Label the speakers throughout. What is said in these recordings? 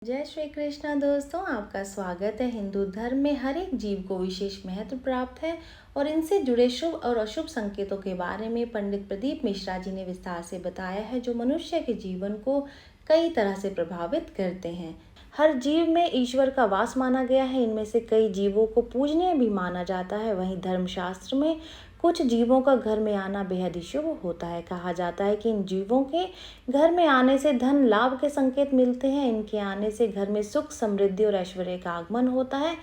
Speaker 1: जय श्री कृष्णा दोस्तों, आपका स्वागत है। हिंदू धर्म में हर एक जीव को विशेष महत्व प्राप्त है और इनसे जुड़े शुभ और अशुभ संकेतों के बारे में पंडित प्रदीप मिश्रा जी ने विस्तार से बताया है, जो मनुष्य के जीवन को कई तरह से प्रभावित करते हैं। हर जीव में ईश्वर का वास माना गया है। इनमें से कई जीवों को पूजनीय भी माना जाता है। वहीं धर्मशास्त्र में कुछ जीवों का घर में आना बेहद ही शुभ होता है। कहा जाता है कि इन जीवों के घर में आने से धन लाभ के संकेत मिलते हैं। इनके आने से घर में सुख, समृद्धि और ऐश्वर्य का आगमन होता है।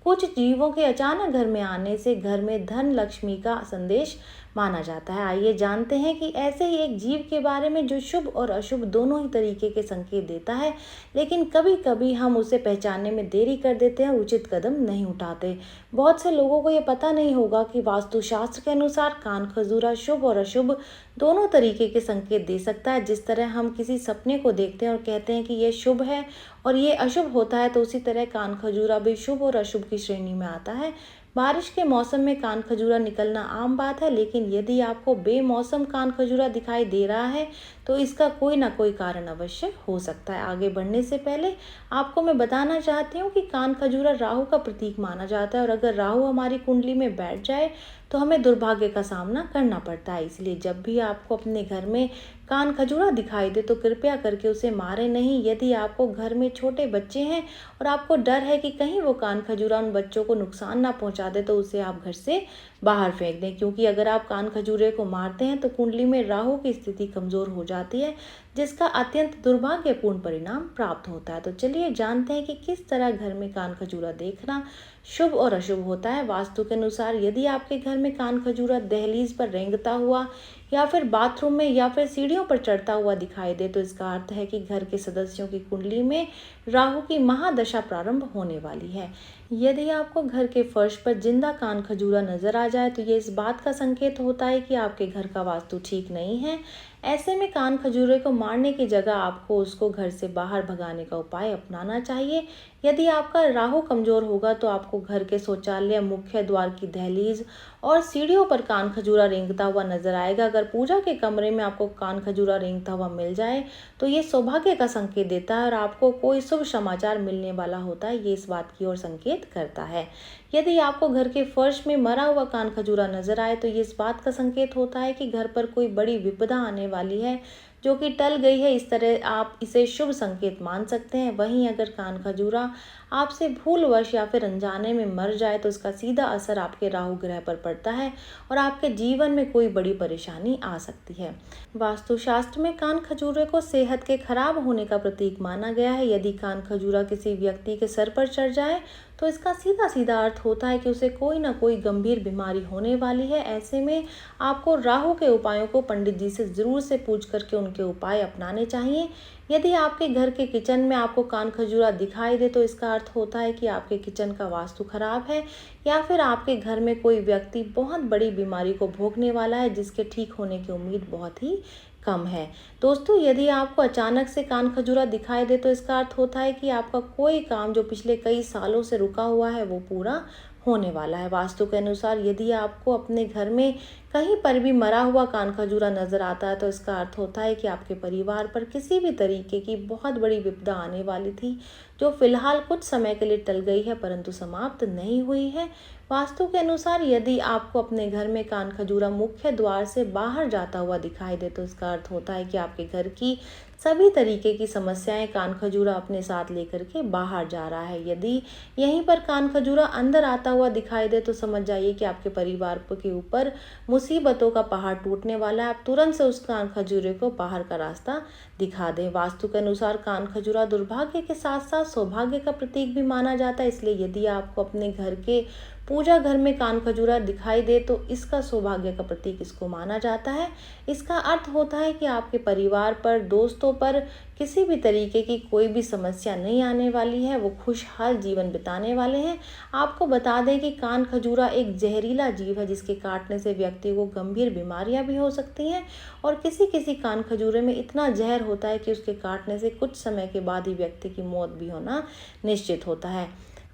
Speaker 1: कुछ जीवों के अचानक घर में आने से घर में धन लक्ष्मी का संदेश माना जाता है। आइए जानते हैं कि ऐसे ही एक जीव के बारे में जो शुभ और अशुभ दोनों ही तरीके के संकेत देता है, लेकिन कभी कभी हम उसे पहचानने में देरी कर देते हैं, उचित कदम नहीं उठाते। बहुत से लोगों को ये पता नहीं होगा कि वास्तुशास्त्र के अनुसार कान खजूरा शुभ और अशुभ दोनों तरीके के संकेत दे सकता है। जिस तरह हम किसी सपने को देखते हैं और कहते हैं कि ये शुभ है और ये अशुभ होता है, तो उसी तरह कान खजूरा भी शुभ और अशुभ की श्रेणी में आता है। बारिश के मौसम में कान खजूरा निकलना आम बात है, लेकिन यदि आपको बेमौसम कान खजूरा दिखाई दे रहा है तो इसका कोई ना कोई कारण अवश्य हो सकता है। आगे बढ़ने से पहले आपको मैं बताना चाहती हूँ कि कान खजूरा राहु का प्रतीक माना जाता है और अगर राहु हमारी कुंडली में बैठ जाए तो हमें दुर्भाग्य का सामना करना पड़ता है। इसलिए जब भी आपको अपने घर में कान खजूरा दिखाई दे तो कृपया करके उसे मारे नहीं। यदि आपको घर में छोटे बच्चे हैं और आपको डर है कि कहीं वो कान खजूरा उन बच्चों को नुकसान ना पहुंचा दे, तो उसे आप घर से बाहर फेंक दें, क्योंकि अगर आप कान खजूरे को मारते हैं तो कुंडली में राहु की स्थिति कमजोर हो जाती है, जिसका अत्यंत दुर्भाग्यपूर्ण परिणाम प्राप्त होता है। तो चलिए जानते हैं कि किस तरह घर में कान खजूरा देखना शुभ और अशुभ होता है। वास्तु के अनुसार यदि आपके घर में कान खजूरा दहलीज पर रेंगता हुआ या फिर बाथरूम में या फिर सीढ़ियों पर चढ़ता हुआ दिखाई दे, तो इसका अर्थ है कि घर के सदस्यों की कुंडली में राहु की महादशा प्रारंभ होने वाली है। यदि आपको घर के फर्श पर जिंदा कान खजूरा नजर आ जाए तो ये इस बात का संकेत होता है कि आपके घर का वास्तु ठीक नहीं है। ऐसे में कान खजूरे को मारने की जगह आपको उसको घर से बाहर भगाने का उपाय अपनाना चाहिए। यदि आपका राहु कमजोर होगा तो आपको घर के शौचालय, मुख्य द्वार की दहलीज और सीढ़ियों पर कान खजूरा रेंगता हुआ नजर आएगा। अगर पूजा के कमरे में आपको कान खजूरा रेंगता हुआ मिल जाए तो ये सौभाग्य का संकेत देता है और आपको कोई शुभ समाचार मिलने वाला होता है, ये इस बात की ओर संकेत करता है। यदि आपको घर के फर्श में मरा हुआ कान खजूरा नजर आए तो ये इस बात का संकेत होता है कि घर पर कोई बड़ी विपदा आने वाली है जो कि टल गई है। इस तरह आप इसे शुभ संकेत मान सकते हैं। वहीं अगर कान खजूरा आपसे भूलवश या फिर अनजाने में मर जाए तो इसका सीधा असर आपके राहु ग्रह पर पड़ता है और आपके जीवन में कोई बड़ी परेशानी आ सकती है। वास्तुशास्त्र में कान खजूरे को सेहत के खराब होने का प्रतीक माना गया है। यदि कान खजूरा किसी व्यक्ति के सर पर चढ़ जाए तो इसका सीधा सीधा अर्थ होता है कि उसे कोई ना कोई गंभीर बीमारी होने वाली है। ऐसे में आपको राहु के उपायों को पंडित जी से जरूर से पूछ करके उनके उपाय अपनाने चाहिए। यदि आपके घर के किचन में आपको कान खजूरा दिखाई दे तो इसका अर्थ होता है कि आपके किचन का वास्तु खराब है या फिर आपके घर में कोई व्यक्ति बहुत बड़ी बीमारी को भोगने वाला है, जिसके ठीक होने की उम्मीद बहुत ही कम है। दोस्तों, यदि आपको अचानक से कान खजूरा दिखाई दे तो इसका अर्थ होता है कि आपका कोई काम जो पिछले कई सालों से रुका हुआ है वो पूरा होने वाला है। वास्तु के अनुसार यदि आपको अपने घर में कहीं पर भी मरा हुआ कान खजूरा नजर आता है तो इसका अर्थ होता है कि आपके परिवार पर किसी भी तरीके की बहुत बड़ी विपदा आने वाली थी, जो फिलहाल कुछ समय के लिए टल गई है परंतु समाप्त नहीं हुई है। वास्तु के अनुसार यदि आपको अपने घर में कान खजूरा मुख्य द्वार से बाहर जाता हुआ दिखाई दे तो इसका अर्थ होता है कि आपके घर की सभी तरीके की समस्याएं कान खजूरा अपने साथ लेकर के बाहर जा रहा है। यदि यहीं पर कान खजूरा अंदर आता हुआ दिखाई दे तो समझ जाइए कि आपके परिवार के ऊपर मुसीबतों का पहाड़ टूटने वाला है। आप तुरंत से उस कान खजूरे को बाहर का रास्ता दिखा दें। वास्तु के अनुसार कान खजूरा दुर्भाग्य के साथ साथ सौभाग्य का प्रतीक भी माना जाता है। इसलिए यदि आपको अपने घर के पूजा घर में कान खजूरा दिखाई दे तो इसका सौभाग्य का प्रतीक इसको माना जाता है। इसका अर्थ होता है कि आपके परिवार पर, दोस्तों पर किसी भी तरीके की कोई भी समस्या नहीं आने वाली है, वो खुशहाल जीवन बिताने वाले हैं। आपको बता दें कि कान खजूरा एक जहरीला जीव है जिसके काटने से व्यक्ति को गंभीर बीमारियां भी हो सकती हैं और किसी किसी कान खजूरे में इतना जहर होता है कि उसके काटने से कुछ समय के बाद ही व्यक्ति की मौत भी होना निश्चित होता है।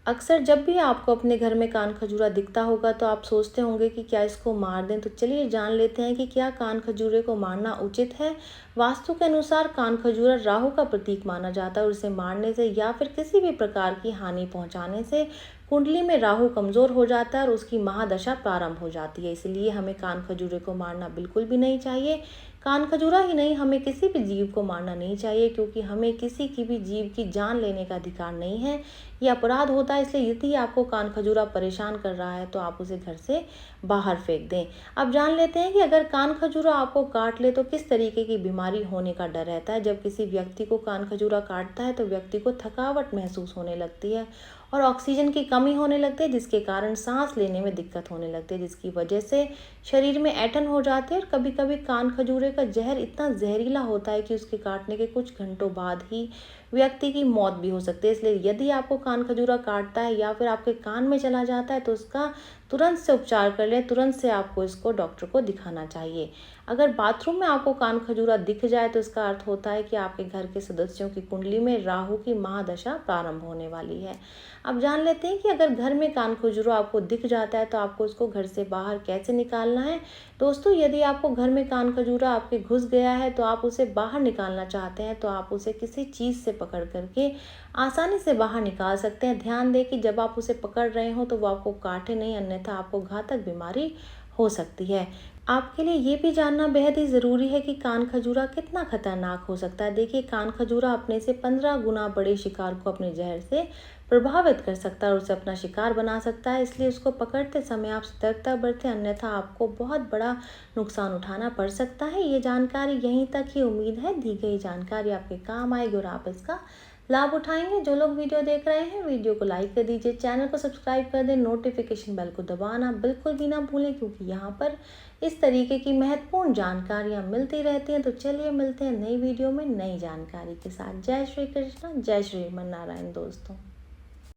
Speaker 1: अक्सर जब भी आपको अपने घर में कान खजूरा दिखता होगा तो आप सोचते होंगे कि क्या इसको मार दें। तो चलिए जान लेते हैं कि क्या कान खजूरे को मारना उचित है। वास्तु के अनुसार कान खजूरा राहु का प्रतीक माना जाता है और इसे मारने से या फिर किसी भी प्रकार की हानि पहुंचाने से कुंडली में राहु कमजोर हो जाता है और उसकी महादशा प्रारंभ हो जाती है। इसलिए हमें कान खजूरे को मारना बिल्कुल भी नहीं चाहिए। कान खजूरा ही नहीं, हमें किसी भी जीव को मारना नहीं चाहिए, क्योंकि हमें किसी की भी जीव की जान लेने का अधिकार नहीं है। यह अपराध होता है। इसलिए यदि आपको कान खजूरा परेशान कर रहा है तो आप उसे घर से बाहर फेंक दें। अब जान लेते हैं कि अगर कान खजूरा आपको काट ले तो किस तरीके की बीमारी होने का डर रहता है। जब किसी व्यक्ति को कान खजूरा काटता है तो व्यक्ति को थकावट महसूस होने लगती है और ऑक्सीजन की कमी होने लगती है, जिसके कारण सांस लेने में दिक्कत होने लगती है, जिसकी वजह से शरीर में ऐंठन हो जाती है। और कभी कभी कान खजूरे का जहर इतना जहरीला होता है कि उसके काटने के कुछ घंटों बाद ही व्यक्ति की मौत भी हो सकती है। इसलिए यदि आपको कान खजूरा काटता है या फिर आपके कान में चला जाता है तो उसका तुरंत से उपचार कर लें। तुरंत से आपको इसको डॉक्टर को दिखाना चाहिए। अगर बाथरूम में आपको कान खजूरा दिख जाए तो इसका अर्थ होता है कि आपके घर के सदस्यों की कुंडली में राहु की महादशा प्रारंभ होने वाली है। अब जान लेते हैं कि अगर घर में कान खजूरा आपको दिख जाता है तो आपको उसको घर से बाहर कैसे निकालना है। दोस्तों, यदि आपको घर में कान खजूरा आपके घुस गया है तो आप उसे बाहर निकालना चाहते हैं तो आप उसे किसी चीज़ से पकड़ करके आसानी से बाहर निकाल सकते हैं। ध्यान दें कि जब आप उसे पकड़ रहे हो तो वो आपको काटे नहीं, अन्यथा आपको घातक बीमारी हो सकती है। आपके लिए ये भी जानना बेहद ही ज़रूरी है कि कान खजूरा कितना खतरनाक हो सकता है। देखिए, कान खजूरा अपने से 15 गुना बड़े शिकार को अपने जहर से प्रभावित कर सकता है और उसे अपना शिकार बना सकता है। इसलिए उसको पकड़ते समय आप सतर्कता बरतें, अन्यथा आपको बहुत बड़ा नुकसान उठाना पड़ सकता है। ये जानकारी यहीं तक ही। उम्मीद है दी गई जानकारी आपके काम आएगी और आप इसका लाभ उठाएंगे। जो लोग वीडियो देख रहे हैं वीडियो को लाइक कर दीजिए, चैनल को सब्सक्राइब कर दें, नोटिफिकेशन बेल को दबाना बिल्कुल भी ना भूलें, क्योंकि यहाँ पर इस तरीके की महत्वपूर्ण जानकारियाँ मिलती रहती हैं। तो चलिए मिलते हैं नई वीडियो में नई जानकारी के साथ। जय श्री कृष्ण, जय श्री मन नारायण दोस्तों।